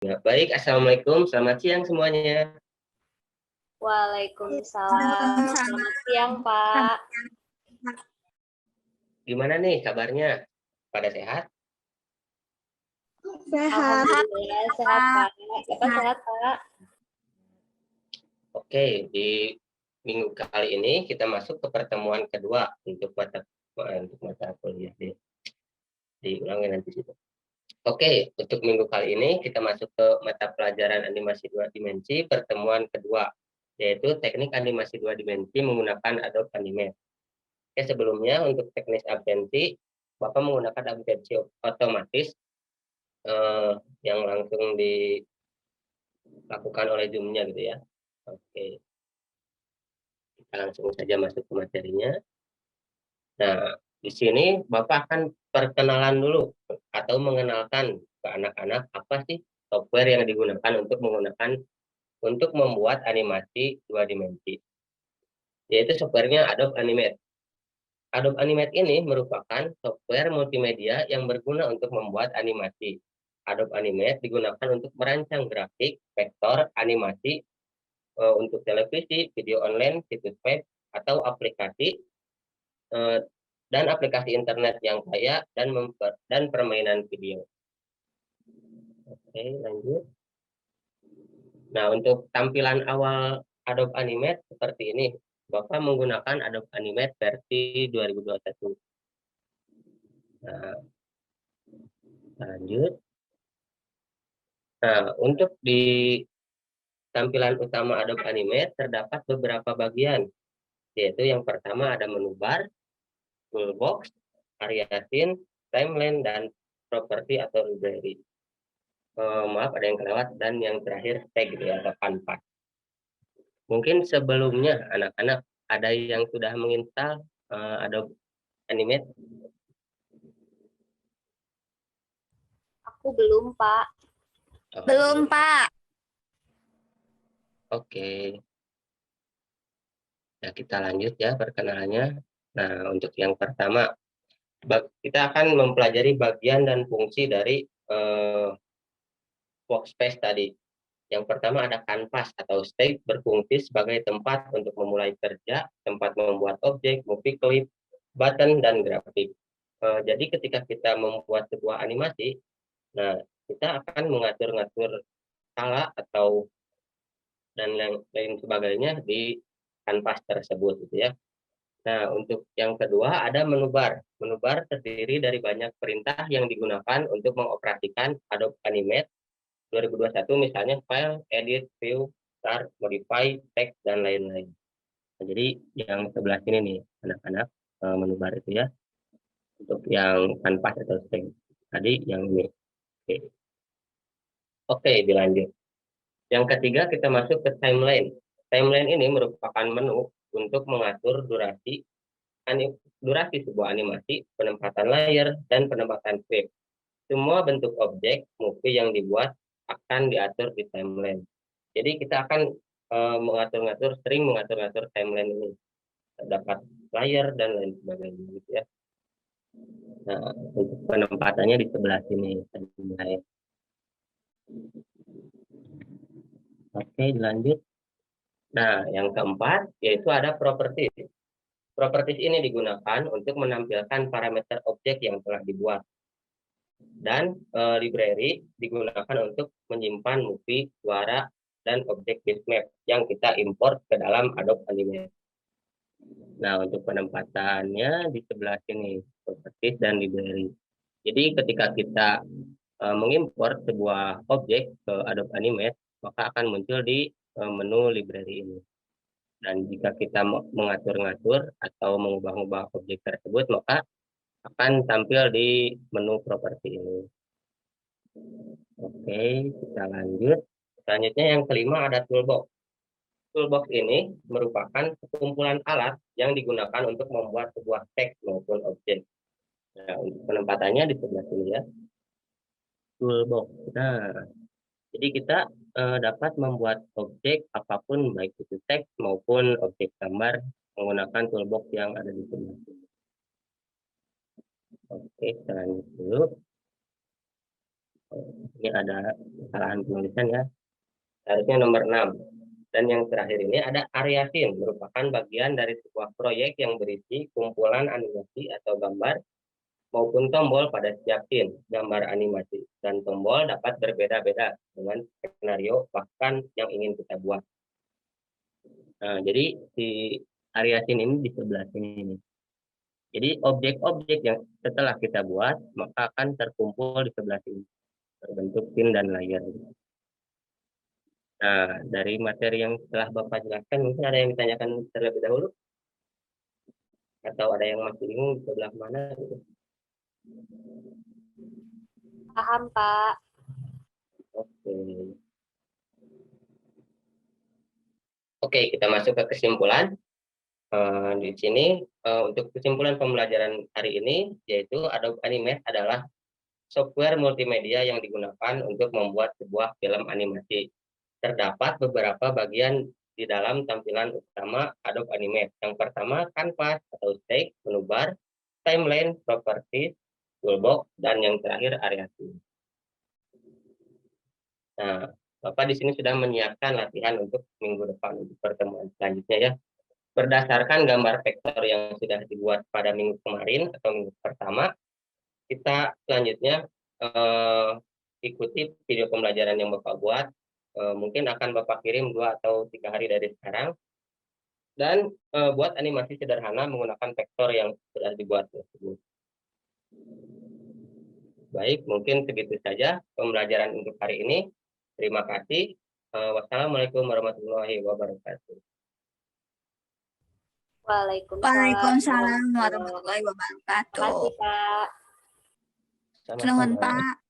Ya, baik, Assalamualaikum, selamat siang semuanya. Waalaikumsalam. Selamat siang, Pak. Gimana nih kabarnya? Pada sehat? Sehat. Alhamdulillah sehat, Pak. Bapak sehat, Pak? Oke, di minggu kali ini kita masuk ke pertemuan kedua untuk mata kuliah. Diulangi nanti situ. Oke, untuk minggu kali ini kita masuk ke mata pelajaran animasi dua dimensi pertemuan kedua, yaitu teknik animasi dua dimensi menggunakan Adobe Animate. Oke, sebelumnya untuk teknis absensi, Bapak menggunakan absensi otomatis yang langsung dilakukan oleh Zoom-nya gitu ya. Oke, kita langsung saja masuk ke materinya. Nah, di sini Bapak akan perkenalan dulu atau mengenalkan ke anak-anak apa sih software yang digunakan untuk membuat animasi dua dimensi, yaitu softwarenya Adobe Animate. Adobe Animate ini merupakan software multimedia yang berguna untuk membuat animasi. Adobe Animate digunakan untuk merancang grafik, vektor, animasi untuk televisi, video online, situs web, atau aplikasi dan aplikasi internet yang kaya dan permainan video. Oke, lanjut. Nah, untuk tampilan awal Adobe Animate seperti ini. Bapak menggunakan Adobe Animate versi 2021. Nah, lanjut. Nah, untuk di tampilan utama Adobe Animate terdapat beberapa bagian, yaitu yang pertama ada menu bar, toolbox, area scene, timeline, dan properti atau library. Maaf ada yang kelewat, dan yang terakhir tag gitu ya, atau kanvas. Mungkin sebelumnya anak-anak ada yang sudah menginstal Adobe Animate? Aku belum, Pak. Belum, Pak. Oke. Nah, kita lanjut ya perkenalannya. Nah, untuk yang pertama, kita akan mempelajari bagian dan fungsi dari workspace tadi. Yang pertama ada kanvas atau stage, berfungsi sebagai tempat untuk memulai kerja, tempat membuat objek, movie clip, button, dan grafik. Jadi ketika kita membuat sebuah animasi, nah kita akan mengatur-ngatur skala atau dan lain sebagainya di kanvas tersebut gitu ya. Nah, untuk yang kedua ada menu bar. Menu bar terdiri dari banyak perintah yang digunakan untuk mengoperasikan Adobe Animate 2021, misalnya file, edit, view, start, modify, text, dan lain-lain. Nah, jadi yang sebelah sini nih anak-anak menu bar itu ya. Untuk yang kanvas atau stage tadi yang ini. Oke, dilanjut. Yang ketiga kita masuk ke timeline. Timeline ini merupakan menu untuk mengatur durasi sebuah animasi, penempatan layer, dan penempatan frame. Semua bentuk objek movie yang dibuat akan diatur di timeline. Jadi kita akan sering mengatur-ngatur timeline ini. Terdapat layer dan lain sebagainya gitu ya. Nah, untuk penempatannya di sebelah sini. Oke, lanjut. Nah, yang keempat yaitu ada properties. Properties ini digunakan untuk menampilkan parameter objek yang telah dibuat. Dan library digunakan untuk menyimpan movie, suara, dan objek bitmap yang kita import ke dalam Adobe Animate. Nah, untuk penempatannya di sebelah sini, properties dan library. Jadi ketika kita mengimpor sebuah objek ke Adobe Animate, maka akan muncul di menu library ini. Dan jika kita mengatur-ngatur atau mengubah-ubah objek tersebut, maka akan tampil di menu properti ini. Oke, kita lanjut. Selanjutnya yang kelima ada toolbox. Toolbox ini merupakan kumpulan alat yang digunakan untuk membuat sebuah teks maupun objek. Nah, untuk penempatannya di sebelah sini ya. Toolbox. Nah, jadi kita dapat membuat objek apapun, baik itu teks maupun objek gambar, menggunakan toolbox yang ada di sebelah sini. Oke, kita lanjut dulu. Ini ada kesalahan penulisan ya. Harusnya nomor 6. Dan yang terakhir ini ada area scene, merupakan bagian dari sebuah proyek yang berisi kumpulan animasi atau gambar maupun tombol pada setiap scene gambar animasi. Dan tombol dapat berbeda-beda dengan skenario bahkan yang ingin kita buat. Nah, jadi di area scene ini di sebelah sini nih. Jadi objek-objek yang setelah kita buat maka akan terkumpul di sebelah sini, berbentuk pin dan layer. Nah, dari materi yang telah Bapak jelaskan, mungkin ada yang ditanyakan terlebih dahulu? Atau ada yang masih bingung di sebelah mana? Gitu? Paham, Pak. Oke. Oke, kita masuk ke kesimpulan. Di sini, untuk kesimpulan pembelajaran hari ini, yaitu Adobe Animate adalah software multimedia yang digunakan untuk membuat sebuah film animasi. Terdapat beberapa bagian di dalam tampilan utama Adobe Animate. Yang pertama, kanvas atau stage, menu bar, timeline, properties, toolbox, dan yang terakhir area scene. Nah, Bapak di sini sudah menyiapkan latihan untuk minggu depan untuk pertemuan selanjutnya ya. Berdasarkan gambar vektor yang sudah dibuat pada minggu kemarin atau minggu pertama, kita selanjutnya ikuti video pembelajaran yang Bapak buat. Mungkin akan Bapak kirim 2 atau 3 hari dari sekarang. Dan buat animasi sederhana menggunakan vektor yang sudah dibuat tersebut. Baik, mungkin segitu saja pembelajaran untuk hari ini. Terima kasih. Wassalamualaikum warahmatullahi wabarakatuh. Waalaikumsalam warahmatullahi Terima wabarakatuh. kasih, Pak. Sama-sama. Nuhun, Pak.